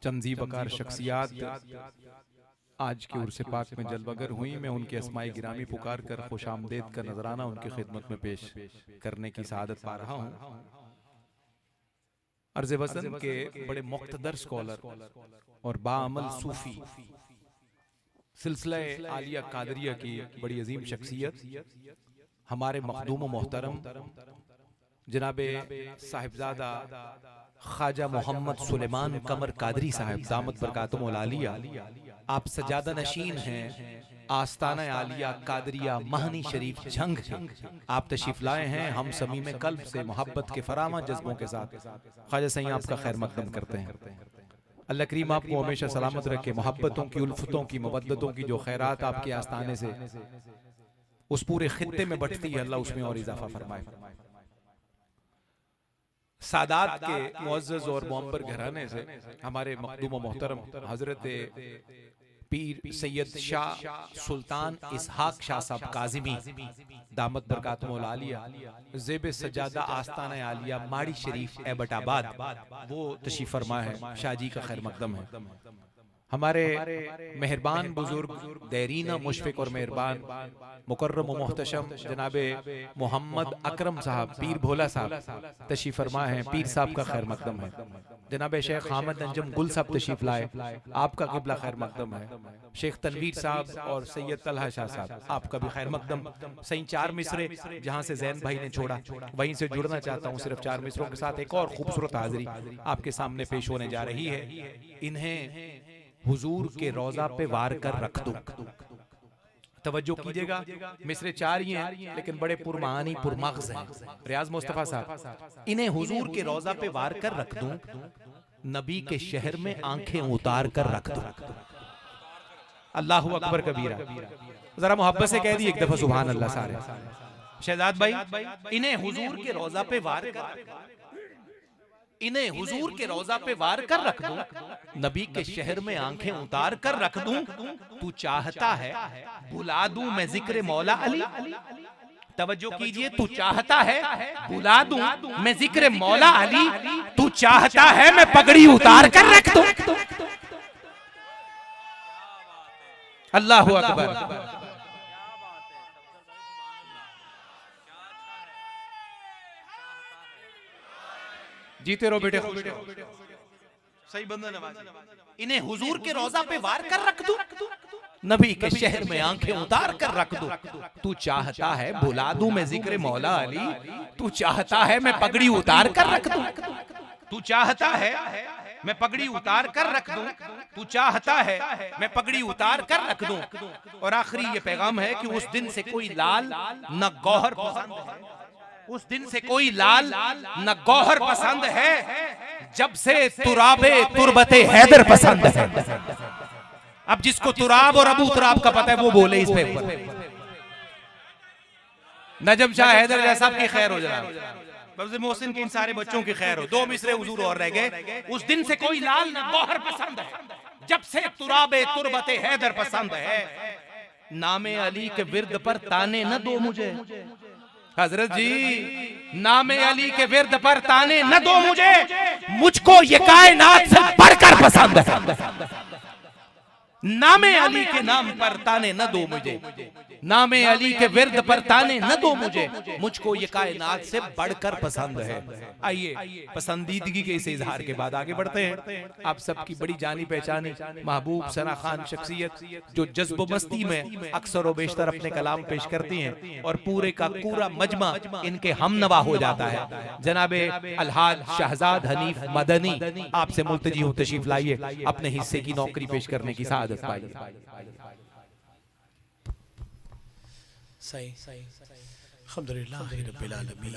चंद वकार शख्सियात आज के उर्स पाक में जलवगर हुई। मैं उनके अस्माए गिरामी पुकार कर खुश आमदेद का नजराना उनकी खिदमत में पेश करने की सआदत पा रहा हूँ। अर्ज़ वज़न के बड़े मुक़्तदर स्कॉलर और बाअमल सूफी सिलसिला आलिया कादरिया की बड़ी अजीम शख्सियत हमारे मखदूम मोहतरम जनाबे साहिबजादा ख्वाजा मोहम्मद सुलेमान कमर कादरी साहब दामत बरकातुहुल आलिया, आप सजादा नशीन हैं आस्ताना आलिया कादरिया महनी शरीफ झंग। आप तशरीफ लाए हैं हम समीम कल्ब से मोहब्बत के फरामा जज्बों के साथ ख्वाजा सही आपका खैर मकदम करते हैं। अल्लाह करीम आपको हमेशा सलामत रखे। मोहब्बतों की, उल्फतों की, मवद्दतों की जो खैरात आपके आस्ताने से उस पूरे खित्ते में बटती है, अल्लाह उसमें और इजाफा फरमाए। सादात के मुअज़्ज़ज़ और मुअम्बर घराने से हमारे मखदूम मोहतरम हजरत पीर सैयद शाह सुल्तान इसहाक शाह साहब काज़िमी दामत बरकातुहुल आलिया ज़ेब सजादा आस्ताना आलिया माड़ी शरीफ एबटाबाद वो तशरीफ फरमा है। शाह जी का खैर मकदम है। हमारे मेहरबान बुजुर्ग देरीना मुशफ़िक और मेहरबान मुकर्रम व मोहतशम जनाबे मोहम्मद अकरम साहब पीर भोला साहब तशरीफ फरमा है। पीर साहब का खैर मकदम है। जनाबे शेख हामिद अंजम गुल साहब तशरीफ लाए, आपका क़िबला खैर मकदम है। शेख तनवीर साहब और सैयद तलहा शाह साहब आपका भी खैर मकदम। सही 4 मिसरे जहाँ से जैन भाई ने छोड़ा वहीं से जुड़ना चाहता हूँ। सिर्फ 4 मिसरों के साथ एक और खूबसूरत हाजिरी आपके सामने पेश होने जा रही है। इन्हें हुजूर के रोजा पे वार कर रख दो। तवज्जो कीजिएगा, मिसरे 4 ही हैं लेकिन बड़े पुरमानी पुरमग़ज़ हैं। रियाज मुस्तफ़ा साहब, इन्हें हुजूर के रोजा पे वार कर रख दूं, नबी के शहर में आंखें उतार कर रख दूं। अल्लाहु अकबर कबीरा। जरा मोहब्बत से कह दी एक दफा सुभान अल्लाह सारे। शहजाद भाई, इन्हें हुजूर के रोजा पे वार कर, इन्हें हुजूर के रोजा पे वार कर रख दूं, नबी के शहर में आंखें उतार कर रख दूं। तू चाहता है बुला दूं मैं जिक्र मौला अली। तवज्जो कीजिए, तू चाहता है बुला दूं मैं जिक्र मौला अली। तू चाहता है मैं पगड़ी उतार कर रख दूं। अल्लाहु अकबर। जीते रहो बेटे, सही बंदा नवाज़। इन्हें हुजूर के रोजा पे वार कर रख दूं, नबी के शहर में आंखें उतार कर रख दूं। तू चाहता है बुला दूं मैं जिक्र मौला अली। तू चाहता है मैं पगड़ी उतार कर रख दूं। तू चाहता है मैं पगड़ी उतार कर रख दूं। तू चाहता है मैं पगड़ी उतार कर रख दूं। और आखिरी ये पैगाम है कि उस दिन से कोई लाल न गौहर पसंद है, उस दिन से कोई लाल न गौहर पसंद है, जब से तुराबे तुरबते हैदर पसंद है। अब जिसको तुराब और अबू तुराब का पता है वो बोले इस पे। नजम शाह हैदर जैसा की खैर हो जाए, मोहसिन के इन सारे बच्चों की खैर हो। 2 मिसरे हुजूर और रह गए। उस दिन से कोई लाल न गौहर पसंद है, जब से तुराबे तुरबते हैदर पसंद है। नामे अली के विर्द पर ताने न दो मुझे हजरत जी, नामे अली के विर्द पर ताने न दो मुझे, मुझको ये कायनात से बढ़कर पसंद है। नामे अली के नाम पर ताने न दो मुझे, नामे अली के विर्द पर ताने न दो मुझे, मुझको ये कायनात से बढ़कर पसंद है। आइए पसंदीदगी के इस इजहार के बाद आगे बढ़ते हैं। आप सबकी बड़ी जानी पहचानी महबूब सना खान शख्सियत जो जज्ब मस्ती में अक्सर व बेशतर अपने कलाम पेश करती हैं और पूरे का पूरा मजमा इनके हमनवा हो जाता है। जनाबे अलहाज शहजाद हनीफ मदनी आपसे मुल्तजी हूं, तशरीफ लाइए, अपने हिस्से की नौकरी पेश करने की सआदत पाइए। सही अल्हम्दुलिल्लाह रब्बिल आलमीन,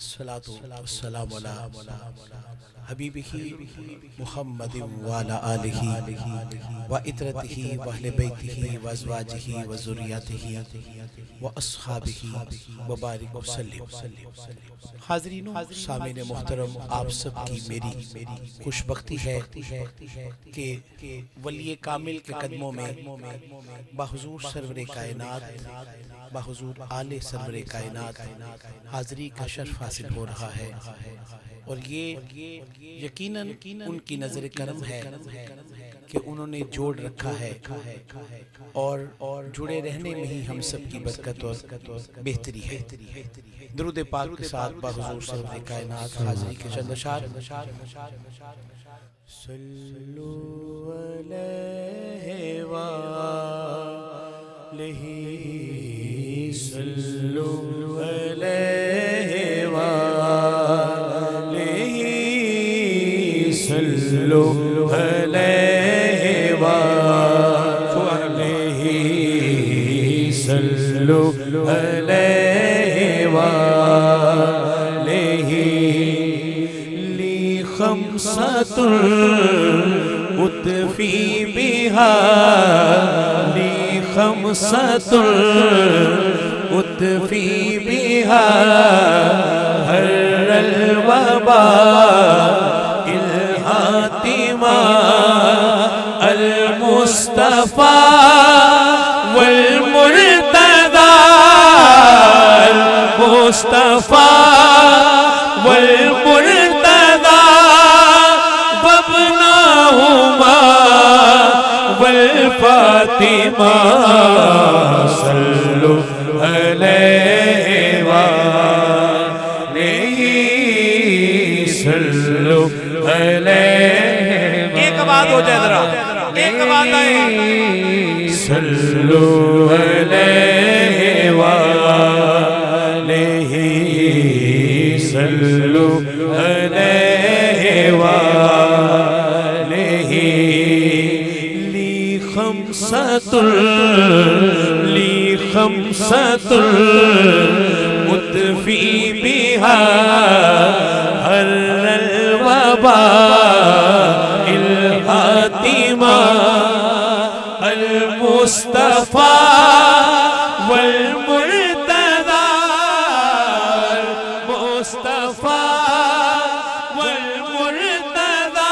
सलातु वस्सलामु अला हबीबिही मुहम्मदिन व अला आलिही व इतरतिही व अहले बैतिही व अज़वाजिही व ज़ुर्रियतिही व अस्हाबिही व बारिक वसल्लिम। हाज़रीन सामीन मोहतरम, आप सब की मेरी खुशबख्ती है कि वली कामिल के कदमों में बाहुजूर सरवरे कायनात बाहुजूर आले सरवरे कायनात हाज़री का शर्फ हासिल हो रहा है, और ये यकीनन उनकी नज़र करम है कि उन्होंने जोड़ रखा है, और जुड़े रहने में ही हम सब की बरकत और बेहतरी है। दुरूद पाक के साथ बाहुजूर सरवरे कायनात हाज़री के चंद अशार। सल्लु अलैहि वालैहि, सल्लु अलैहि वालैहि, सल्लु अलैहि वालैहि, सल्लु अलैहि वालैहि। ली खम्सतुल उत्फी बिहा, ली खम्सतुल उत्फी बिहा हर्रल वबा इल हातिमा अल मुस्तफा वल मुर्तदा, अल मुस्तफा वल मुर्तदा वब्नाहुमा वल फातिमा, सल्लु अलैहि वालैहि, सल्लु अलैहि। एक बात हो जाए जरा, एक बात आए, सल्लु अलैहि वालैहि, सल्लु अलैहि वालैहि। ली खम्सतुल उत्फी बिहा हर्रल वबा इल हातिमा अल मुस्तफा वल मुर्तदा, अल मुस्तफा वल मुर्तदा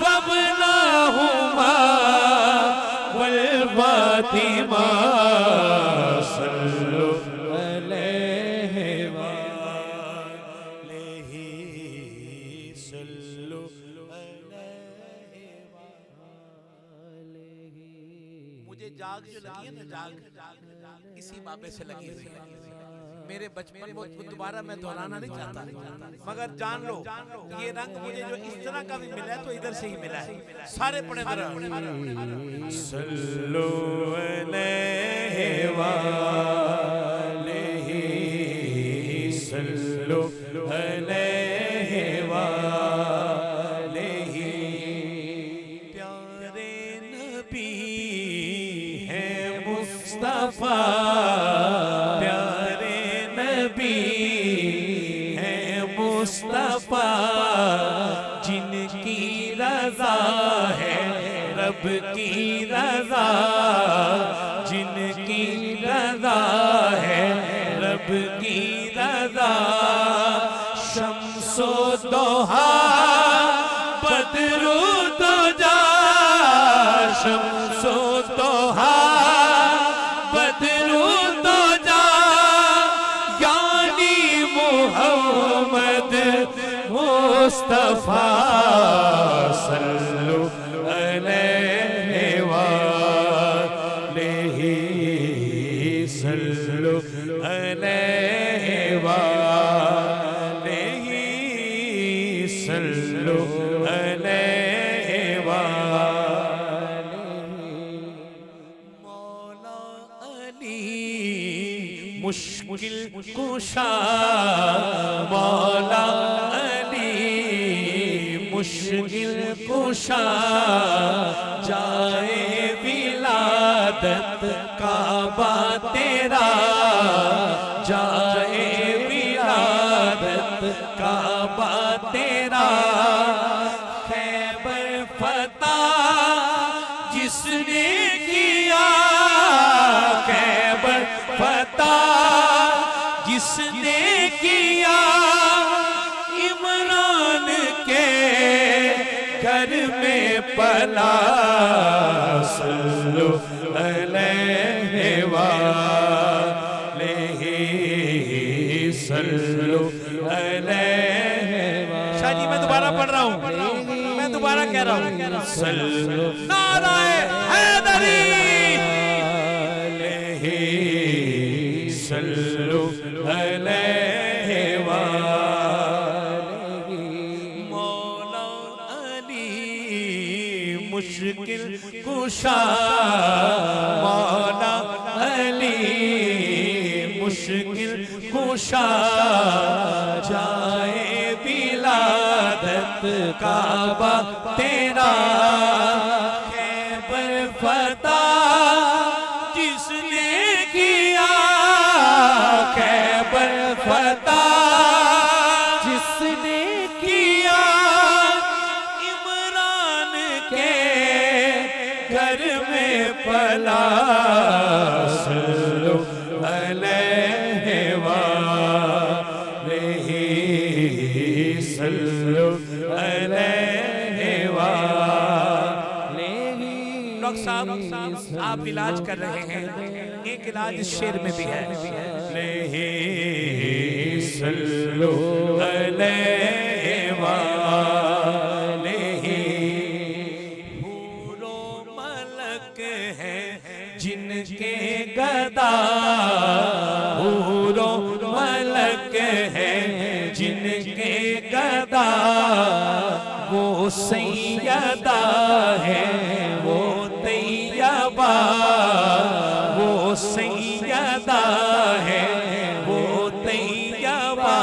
वब्नाहुमा वल फातिमा, सल्लु अलैहि वालैहि, सल्लु अलैहि वालैहि। मुझे जाग जो लगी है ना, जाग इसी बाबे से लगी हुई है। मेरे बचपन को दोबारा मैं दोहराना नहीं चाहता, मगर जान लो ये रंग मुझे जो इस तरह का भी मिला है तो इधर से ही मिला है। सारे पढ़े जरा, सल्लु अलैहि वालैहि, सल्लु अलैहि वालैहि। प्यारे नबी है मुस्तफा, प्यारे नबी है मुस्तफा, जिनकी रज़ा है रब की रज़ा, जिनकी रज़ा है रब की रज़ा। शम्सो दोहा बदरू दुजा, शम्सो दोहा बदरू दुजा, यानी मुहम्मद मुस्तफा, सल्लु अलैहि वालैहि, सल्लु अलैहि वालैहि, सल्लु अलैहि वालैहि। मौला अली मुश्किल कुशा, मौला अली मुश्किल कुशा, जाए विलादत काबा तेरा, जाए विलादत काबा तेरा। खैबर फतह जिसने किया, खैबर फतह जिसने किया, इमरान के घर में पला, सल्लु अलैहि वालैहि। कह रहा हूं, नाराए हैदरी सल्लु अलैहि मौला अली मुश्किल कुशा, मौला अली मुश्किल कुशा, जाए विलादत काबा तेरा, खैबर फतह जिसने किया, खैबर फतह जिसने किया, इमरान के घर में पला, सल्लु अलैहि वालैहि, सल्लु अलैहि वालैहि। डॉक्टर साहब आप इलाज कर रहे हैं, एक इलाज इस शेर में भी है, सल्लु अलैहि वालैहि। हूरो मलक हैं जिनके गदा, हूरो मलक हैं जिनके गदा, वो सैयदा है वो तैयबा, वो सैयदा है वो तैयबा,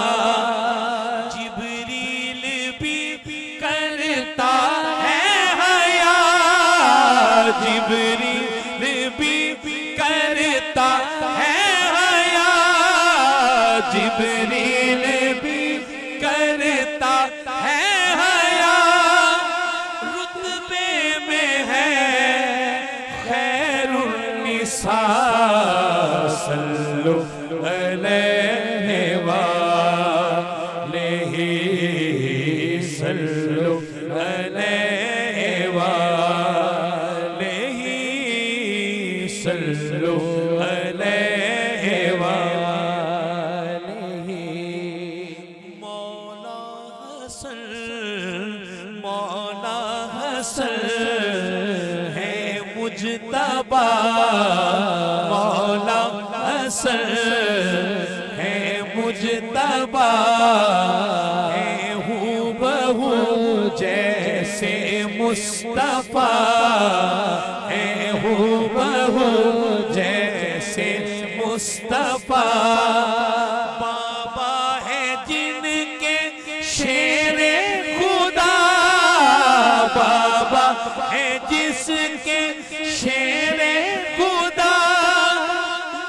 जिब्रील भी करता है हया, जिब्रील भी करता है हया, जिब्रील भी करता है हया, रुतबे में है खैरुन्निसा, सल्लु अलैहि वालैहि, सल्लु अलैहि वालैहि, सल्लु अलैहि वालैहि। मौला हसन, मौला हसन है मुजतबा, मौला हसन है मुजतबा, है हूबहू जैसे मुस्तफा, है हूबहू जैसे मुस्तफा, बाबा है जिनके शेरे खुदा, बाबा है जिसके शेरे खुदा,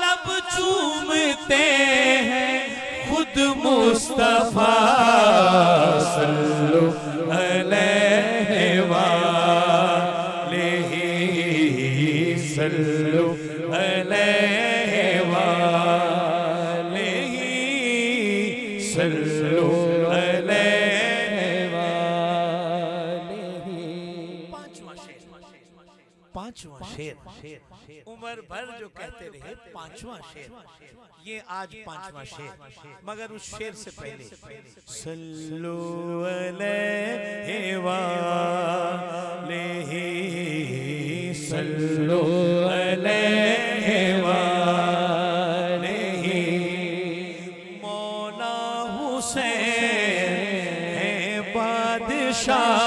लब चूमते हैं खुद मुस्तफा, सल्लु अलैहि वालैहि, सल्लु अलैहि वालैहि, सल्लु अलैहि वालैहि। पांचवा शेर, उमर भर जो कहते रहे पांचवा शेर, ये आज पांचवा शेर, मगर उस शेर से पहले सल्लु अलैहि वालैहि, सल्लु अलैहि वालैहि। मौला हुसैन है बादशाह,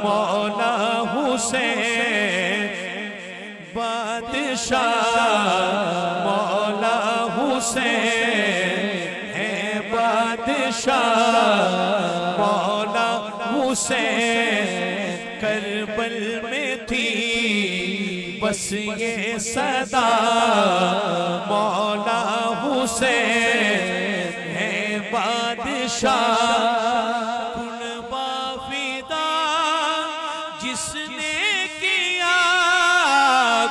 मौला हुसैन बादशाह, मौला हुसैन है बादशाह, मौला हुसैन करबल में थी बस ये सदा, मौला हुसैन है बादशाह, कुर्बा फिदा जिसने किया,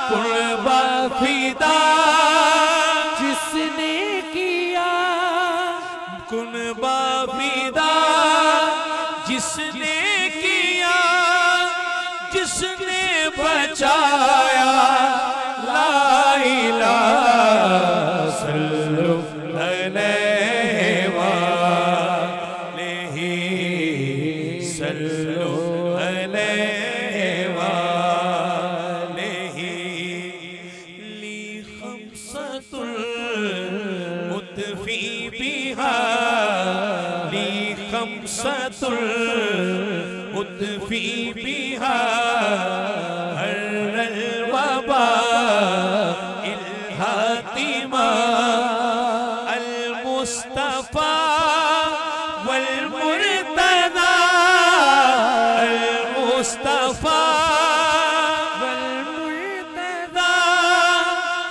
कुर्बा फिदा जिसने किया, कुर्बा फिदा जिसने किया, जिसने बचाया, ला इलाहा सल्लु अलैहि वालैहि, सल्लु अलैहि लुत्फी बिहा हर्रल वबा इल्हातिमा अल मुस्तफा वल मुर्तदा अल मुस्तफा वल मुर्तदा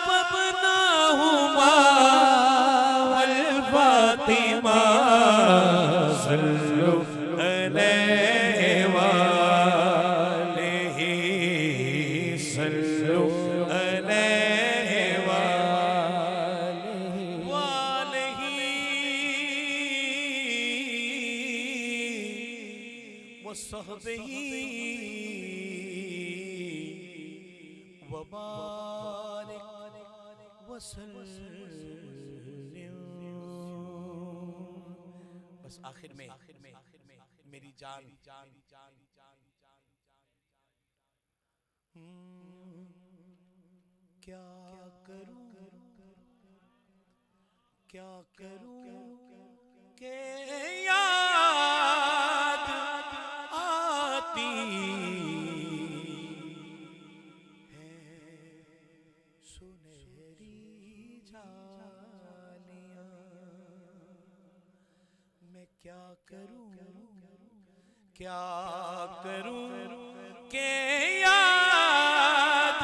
वबनाहुमा वल फातिमा सल्लु अलैहि वालैहि सल्लु अलैहि वालैहि वसहबिही वबारिक वसल्लिम। बस आखिर में मेरी जान क्या करूं के याद आती है सुनहरी जालियां। मैं क्या करूं के याद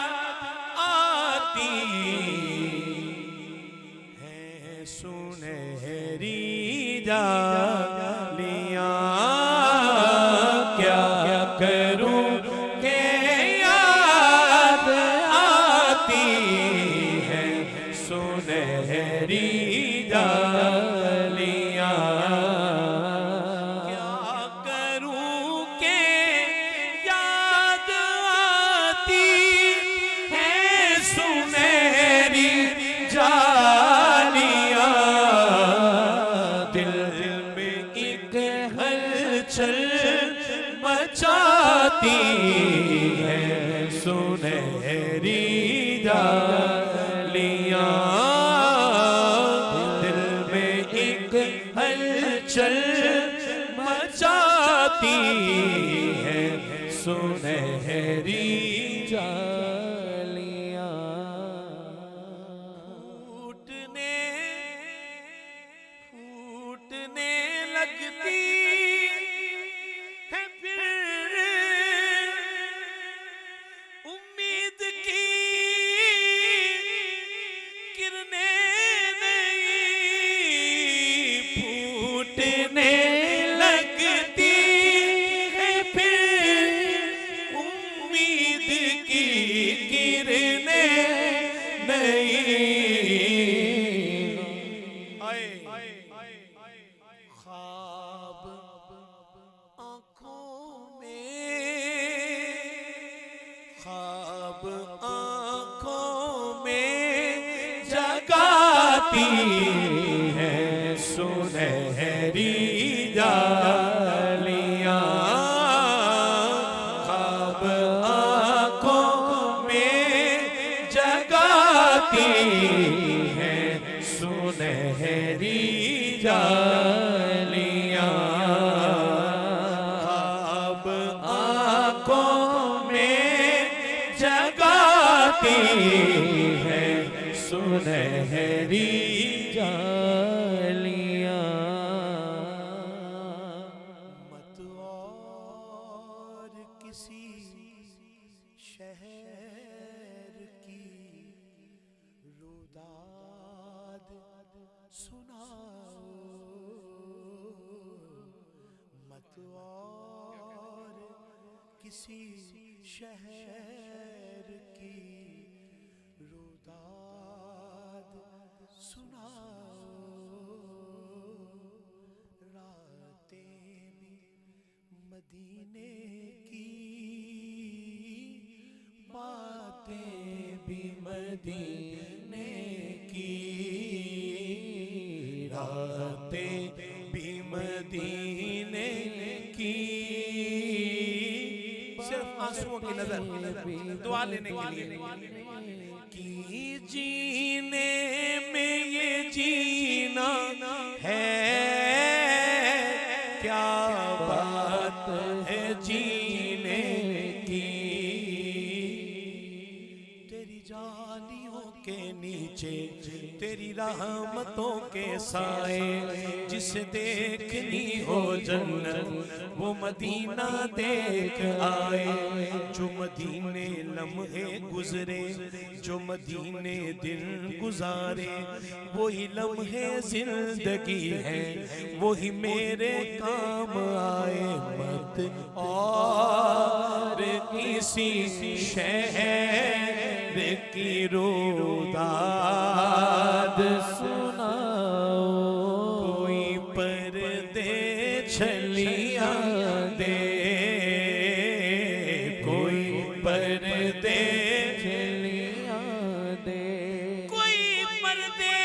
आती है सुनहरी जालियां। क्या करूं के याद आती है सुनहरी जालियां। क्या करूं के याद आती है सुनहरी जालियां। दिल में एक हलचल मचाती है सुनहरी जालियां। दिल में एक हलचल मचाती है सुनहरी जालियां। फूटने लगती है फिर उम्मीद की किरणें नहीं। फूटने लगती है फिर उम्मीद की किरणें नहीं। ख्वाब आँखों में जगाती है सुनहरी जालियां। ख्वाब आँखों में जगाती है सुनहरी जालियां। ख्वाब आँखों में जगाती है सुनहरी जालियां। मत और किसी शहर की रुदाद सुनाओ। मत और किसी शहर की रुदाद सुनाओ। रातें भी मदीने की बातें भी मदीने की। रातें भी मदीने की। सिर्फ आंसुओं की नजर दुआ लेने के लिए कि जीने में ये जीना है क्या बात है जी तेरी रहमतों के साए, जिसे देखनी हो जन्नत वो मदीना देख आए। जो मदीने लम्हे गुजरे, जो मदीने दिन गुजारे, वही लम्हे जिंदगी है, वही मेरे काम आए। मत और किसी शहर की रुदाद सुनाओ, कोई पर्दे छलियां दे, कोई पर्दे छलियां दे, कोई पर्दे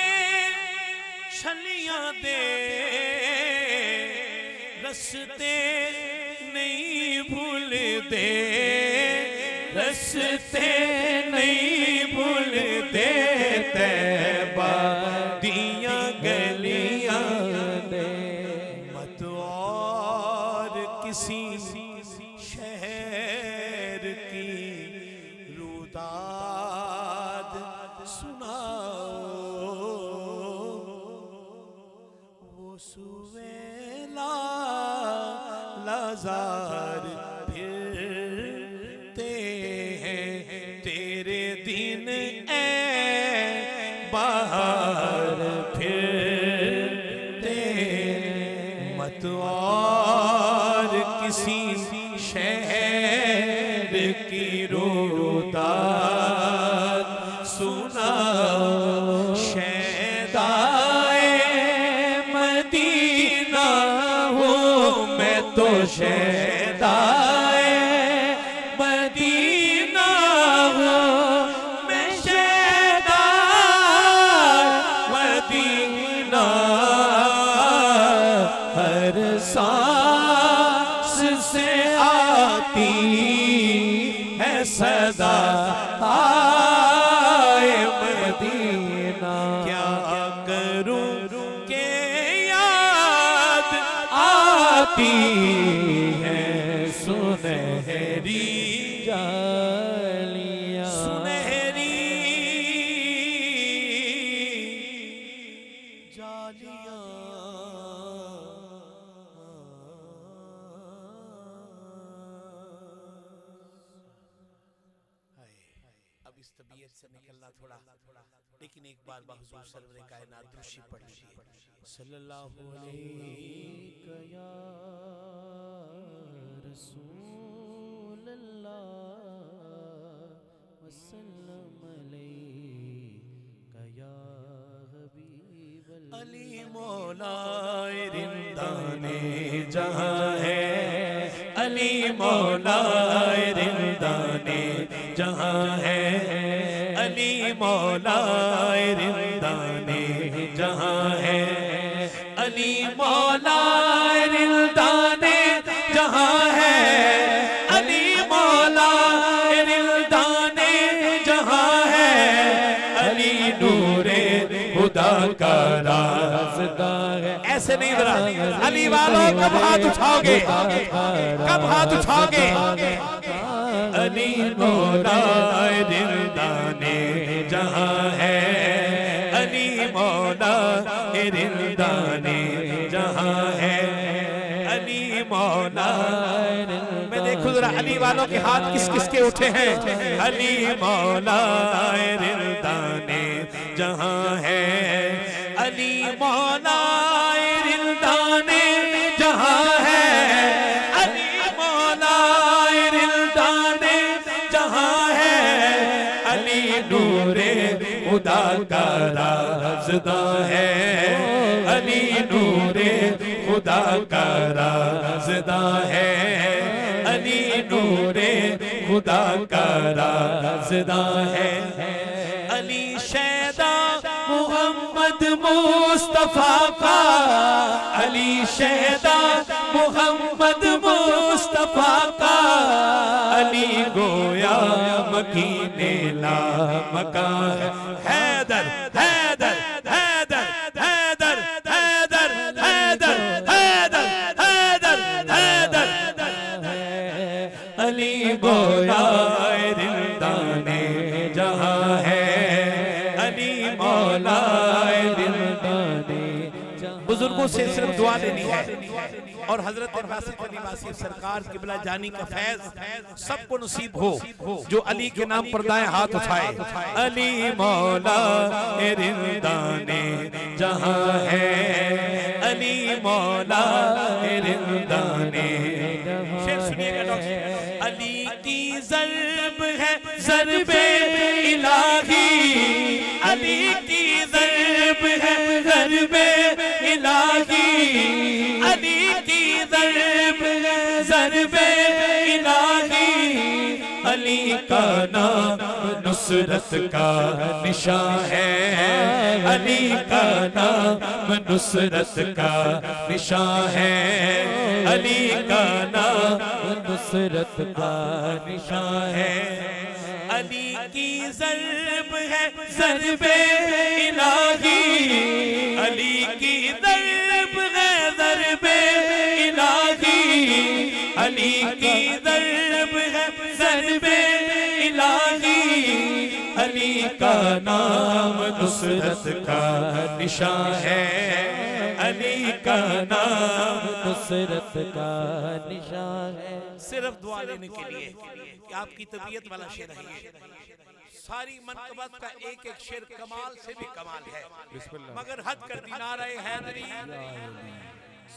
छलियां दे। रस्ते नहीं भूलते, रस्ते नहीं भूलते, तैबा दियां गलियां दे। मत और किसी शहर की रुदाद सुनाओ, वो सुवेला लाज़ार फिरते हैं, तेरे दिन ए बाहर फिरते। मत और किसी शहर की रुदाद सुनाओ, शैदाए मदीना हूँ मैं तो, शैदाए मदीना हूँ मैं, शैदाए मदीना। हर सांस से आती है सदा आए मदीना। क्या करूं के याद आती है सुनहरी जालियां, सुनहरी जालियां। अब इस तबीयत से निकलना थोड़ा, लेकिन एक बार हुजूर सरवरे कायनात दुरूद पढ़ लीजिए सल्लल्लाहु अलैहि या रसूलल्लाह वसल्लम अलैका या हबीबल्लाह। अली मौलाए रिंदाने जहां है, अली मौलाए रिंदाने जहां है, अली मौलाए रिंदाने जहां है, अली मौलाए रिंदाने जहां है, अली मौलाए रिंदाने जहां है, अली नूरे खुदा का राज़दार है। ऐसे नहीं जरा अली वालों कब हाथ उठाओगे, कब हाथ उठाओगे। अली मौलाए रिंदाने जहां है, अली मौलाए रिंदाने जहां है, अली मौलाए। मैं देखूं जरा अली वालों के हाथ किस किस के उठे हैं। अली मौलाए रिंदाने जहां है, अली मौलाए रिंदाने जहां है, अली मौलाए रिंदाने जहां है, अली नूरे खुदा का राज़दार है, अली नूरे खुदा का राज़दार है, अली नूरे खुदा का राज़दार है। अली शैदा मोहम्मद मुस्तफा का, अली शैदा मोहम्मद मुस्तफा का, अली गोया मकीने ला मका है। हैदर हैदर हैदर हैदर हैदर हैदर हैदर हैदर हैदर अली गोया रिंदाने जहां है, अली से सिर्फ दुआ लेनी है और हजरत वासिफ अली वासिफ सरकार किबला जानी का फैज सबको नसीब हो। जो अली के नाम पर दाएं हाथ उठाए। अली मौला रिंदाने जहां है, अली मौला रिंदाने। शेर सुनिएगा डॉक्टर। अली की ज़र्ब है ज़र्बे इलाही, अली की ज़र्ब है ज़र्बे इलाही, अली की ज़र्ब है ज़र्बे इलाही। अली का नाम नुसरत का निशान है, अली का नाम नुसरत का निशान है, अली का नाम नुसरत का निशान है। अली की ज़र्ब है ज़र्बे इलाही, अली की ज़र्ब है ज़र्बे इलाही, अली की ज़र्ब है ज़र्बे इलाही। अली का नाम नुसरत का निशान है, अली का नाम नुसरत का निशान है। सिर्फ दुआ लेने के लिए कि आपकी तबीयत वाला शेर है। सारी मनकबत का एक एक शेर कमाल से भी कमाल है, मगर हद कर दी नारे हैदरी।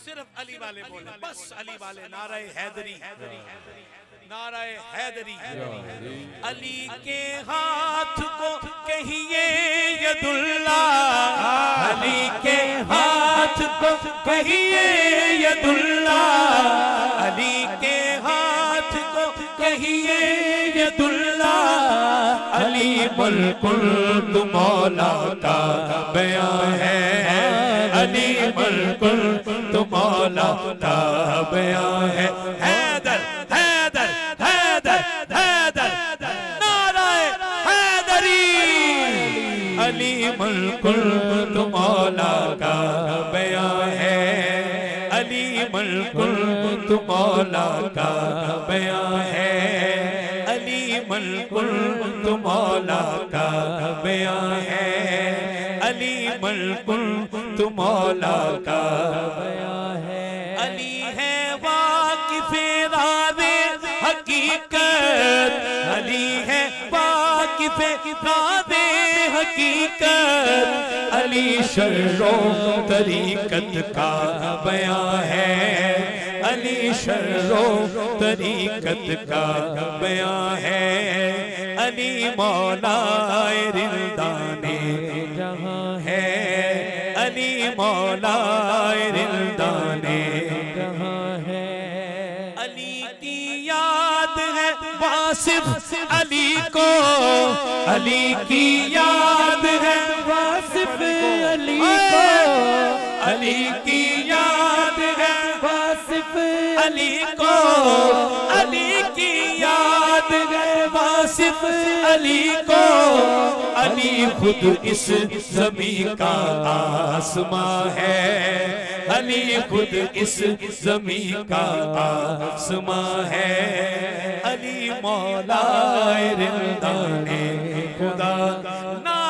सिर्फ अली वाले बोले, बस अली वाले नारे हैदरी, नारे हैदरी। अली के हाथ को कहिए यदुल्ला, अली के हाथ को कहिए यदुल्ला, अली के हाथ को कहिए यदुल्ला। अली मुल्कुल तु मौला का बयान है, अली मुल्कुल तु मौला का बयान है। हैदर हैदर हैदर हैदर नारे हैदरी। अली मुल्कुल तु मौला का बयान है, अली मुल्कुल तु मौला का बयान है, अली मुल्कुल तु मौला का बयान है, अली मुल्कुल तु मौला का बयान है। अली है वाकिफ़े राज़े हकीकत, अली है वाकिफ़े राज़े हकीकत। अली शर्रो तरीकत का बयान है, अली शर्रो तरीकत का बयान है। अली मौला रिंदाने जहां है, अली मौला रिंदाने जहां है। अली की याद है वासिफ अली को, अली की याद है वासिफ अली को, अली की याद है वासिफ अली को, अली की याद है वासिफ अली को। अली खुद इस ज़मीं का आसमां है, अली खुद इस ज़मीं का आसमां है। अली मौला रिंदाने खुदा ना